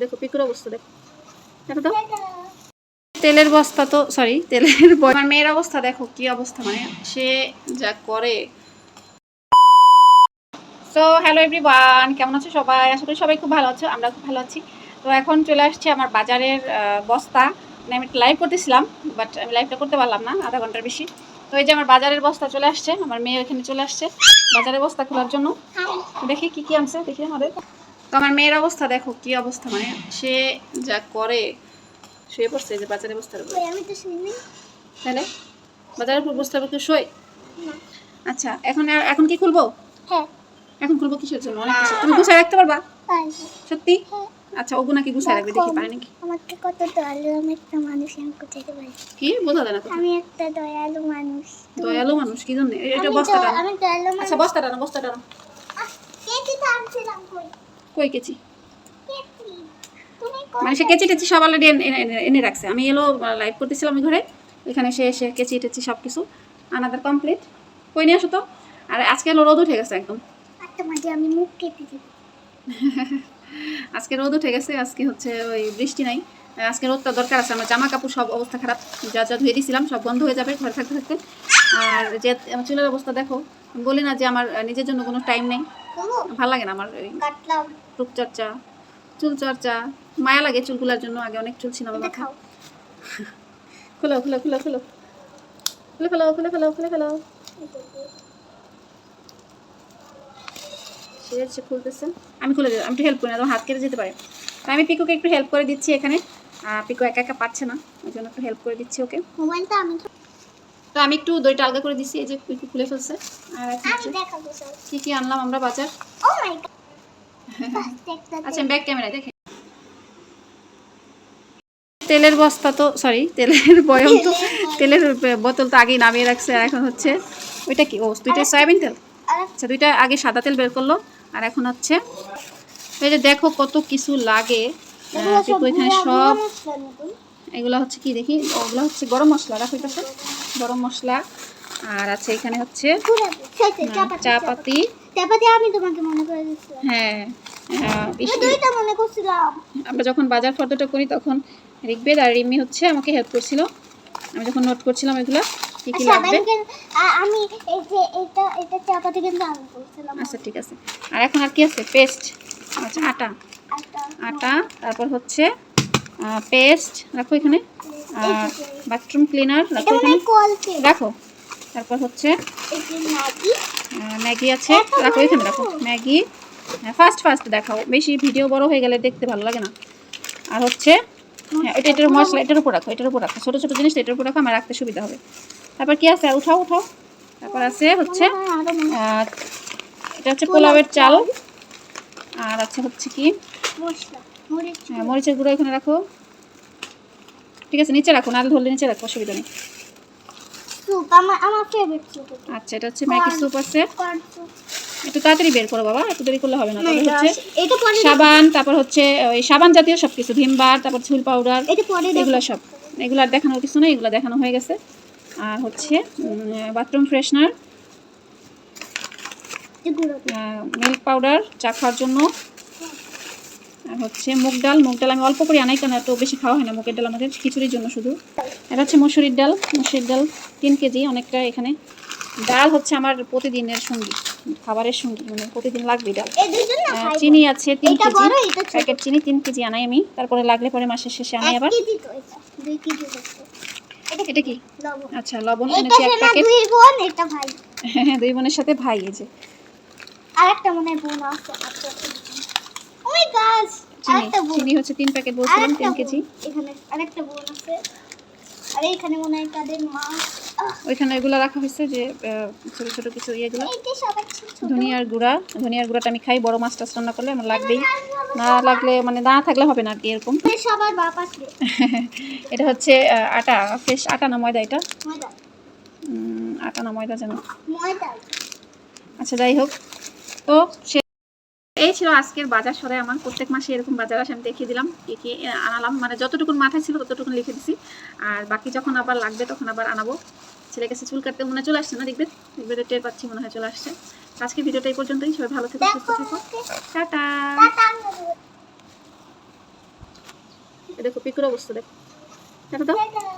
দেখো পিকুর অবস্থা দেখো, দেখো তো তেলের বস্তা তো সরি তেলের আমার মেয়ের অবস্থা দেখো কি অবস্থা, মানে সে যা করে। সো হ্যালো এভরিওয়ান, কেমন আছো সবাই? আশা করি সবাই খুব ভালো আছো, আমরা খুব ভালো আছি। তো এখন চলে আসছে আমার বাজারের বস্তা, মানে আমি লাইভ করতেছিলাম বাট আমি লাইভটা করতে পারলাম না আধা ঘন্টার বেশি। তো এই যে আমার বাজারের বস্তা চলে আসছে, আমার মেয়ে এখানে চলে আসছে বাজারের বস্তা খোলার জন্য। দেখি কি কি আনছে দেখি আমাদের। তো আমার মেয়ের অবস্থা দেখো কি অবস্থা, মানে সে যা করে, শুয়ে পড়ছে যে বাজারের বস্তার উপর। তাহলে বাজারের উপর বস্তার উপর শুয়ে? আচ্ছা এখন এখন কি খুলবো? হ্যাঁ এখন খুলবো। কিসের জন্য? অনেক কিছু তুমি গুছায় রাখতে পারবা? সত্যি? আচ্ছা ওগো নাকি গুছায় রাখবে, দেখি পারে নাকি। আমাকে কত দয়ালু আমি একটা মানুষ, আমি গুছাইতে পারি। কি বোঝা যায় না তো? আমি একটা দয়ালু মানুষ। দয়ালু মানুষ কি জন্য? এটা বস্তাটা আমি দয়ালু মানুষ। আচ্ছা বস্তাটা না, বস্তাটা না। কেচিটা আনছিলাম কই? কই কেচি? কেচি তুমি মানে সে কেচি টেচি সব অলরেডি এনে রাখছে। আমি এলো লাইভ করতেছিলাম ওই ঘরে, এখানে সে এসে কেচি টেচি সব কিছু আনাদার কমপ্লিট। কই নিয়ে আসো তো। আর আজকে এলো রোদ উঠে গেছে একদম। একটা মাঝে আমি মুখ কেটে দিব। আজকে রোদ উঠে গেছে, আজকে হচ্ছে ওই বৃষ্টি নাই। আজকে রোদটা দরকার আছে, আমার জামা কাপড় সব অবস্থা খারাপ, যা যা ধুয়ে দিয়েছিলাম সব বন্ধ হয়ে যাবে ঘরে থাকতে থাকতে। আর যে আমার চুলের অবস্থা দেখো, বলি না যে আমার নিজের জন্য কোনো টাইম নেই, ভালো লাগে না আমার রূপচর্চা চুলচর্চা, মায়া লাগে চুলগুলার জন্য। আগে অনেক চুল ছিল আমার মাথায়। খুলো খুলো খুলো খুলো খুলে ফেলো খুলে ফেলো খুলে ফেলো। সে খুলতেছে, আমি খুলে দিলাম। আমি একটু হেল্প করি না, তোমার হাত কেটে যেতে পারে। তো আমি পিকুকে একটু হেল্প করে দিচ্ছি এখানে। পিকু একা একা পাচ্ছে না, ওই জন্য একটু হেল্প করে দিচ্ছি ওকে। মোবাইলটা আমি তো আমি একটু দইটা আলগা করে দিচ্ছি, এই যে পিকু খুলে ফেলছে। আর দেখাবো স্যার কি কি আনলাম আমরা বাজার। ও মাই গড আচ্ছা ব্যাক ক্যামেরায় দেখে। তেলের বস্তা তো সরি তেলের বয়ম তো, তেলের বোতল তো আগেই নামিয়ে রাখছে। আর এখন হচ্ছে ওইটা কি, ও দুইটা সয়াবিন তেল। আচ্ছা দুইটা আগে সাদা তেল বের করলো। আর এখন হচ্ছে এই যে দেখো কত কিছু লাগে এখানে সব। এগুলো হচ্ছে কি দেখি, ওগুলো হচ্ছে গরম মশলা, রাখো এটা গরম মশলা। আর আছে এখানে হচ্ছে চাপাতি। চাপাতি আমি তোমাকে মনে করে দিয়েছিলাম। হ্যাঁ দুইটা মনে করছিলাম। আমরা যখন বাজার ফটোটা করি তখন রিকবেদ আর রিমি হচ্ছে আমাকে হেল্প করছিল, আমি যখন নোট করছিলাম এগুলা কি কি লাগবে। আমি এই যে এটা চাপাতি কিন্তু আমি করছিলাম। আচ্ছা ঠিক আছে। আর এখন আর কি আছে? পেস্ট। আচ্ছা আটা, আটা তারপর হচ্ছে পেস্ট রাখো এখানে। আর বাথরুম ক্লিনার রাখো এখানে, রাখো। তারপর হচ্ছে ম্যাগি আছে, রাখো এখানে রাখো ম্যাগি। ফার্স্ট ফার্স্ট দেখাও, বেশি ভিডিও বড় হয়ে গেলে দেখতে ভালো লাগে না। আর হচ্ছে হ্যাঁ এটা এটার মশলা এটার উপর রাখো, এটার উপর রাখো, ছোটো ছোটো জিনিস এটার উপর রাখো, আমার রাখতে সুবিধা হবে। তারপর কি আছে? উঠাও উঠাও। তারপর আছে হচ্ছে এটা হচ্ছে পোলাওয়ের চাল। আর আছে হচ্ছে কি মরিচের গুঁড়ো, এখানে রাখো। ঠিক আছে নিচে রাখো, নাল ধরলে নিচে রাখো, অসুবিধা নেই। আচ্ছা এটা হচ্ছে ম্যাগি স্যুপ আছে, একটু তাড়াতাড়ি বের করো বাবা, একটু দেরি করলে হবে না। তারপর হচ্ছে সাবান, তারপর হচ্ছে ওই সাবান জাতীয় সব কিছু, ভিমবার, তারপর ঝুল পাউডার, এগুলো সব। এগুলো আর দেখানোর কিছু নেই, এগুলো দেখানো হয়ে গেছে। আর হচ্ছে বাথরুম ফ্রেশনার, মিল্ক পাউডার চা খাওয়ার জন্য। আর হচ্ছে মুগ ডাল, মুগ ডাল আমি অল্প করে আনাই, কেন এত বেশি খাওয়া হয় না মুগের ডাল আমাদের, খিচুড়ির জন্য শুধু। এটা হচ্ছে মসুরির ডাল, মসুরির ডাল 3 কেজি, অনেকটা। এখানে ডাল হচ্ছে আমার প্রতিদিনের সঙ্গী, খাবারের সঙ্গী, মানে প্রতিদিন লাগবে ডাল। চিনি আছে 3 কেজি, প্যাকেট চিনি 3 কেজি আনাই আমি, তারপরে লাগলে পরে মাসের শেষে আনাই আবার। এটা কি? আচ্ছা লবণ এনেছি 1 প্যাকেট। হ্যাঁ 2 বোনের সাথে ভাই। এই যে আরেকটা মনে হয় বোন আছে। ও মাই গড, চিনি হচ্ছে 3 প্যাকেট বলছিলাম, 3 কেজি। এখানে আরেকটা বোন আছে। আর এখানে মনে হয় তাদের মা, ওইখানে এগুলো রাখা হয়েছে যে ছোট ছোট কিছু ইয়েগুলো। ধনিয়ার গুঁড়া, ধনিয়ার গুঁড়াটা আমি খাই বড় মাছ টাছ রান্না করলে, আমার লাগবেই, না লাগলে মানে না থাকলে হবে না আর কি, এরকম। সবার বাপ আছে। এটা হচ্ছে আটা, ফ্রেশ আটা না ময়দা? এটা আটা না ময়দা জানো? আচ্ছা যাই হোক, তো এই ছিল আজকের বাজার সদাই আমার। প্রত্যেক মাসে এরকম বাজার আসে, আমি দেখিয়ে দিলাম কি কি আনালাম, মানে যতটুকুন মাথায় ছিল ততটুকুন লিখে দিছি। আর বাকি যখন আবার লাগবে তখন আবার আনাবো। ছেলে কাছে চুল কাটতে মনে চলে আসছে না, দেখবে টের পাচ্ছি, মনে হয় চলে আসছে। আজকের ভিডিওটা এই পর্যন্তই, সবাই ভালো থেকো সুস্থ থেকো, টাটা। দেখো পিকুর অবস্থা দেখো দেখো তো টাটা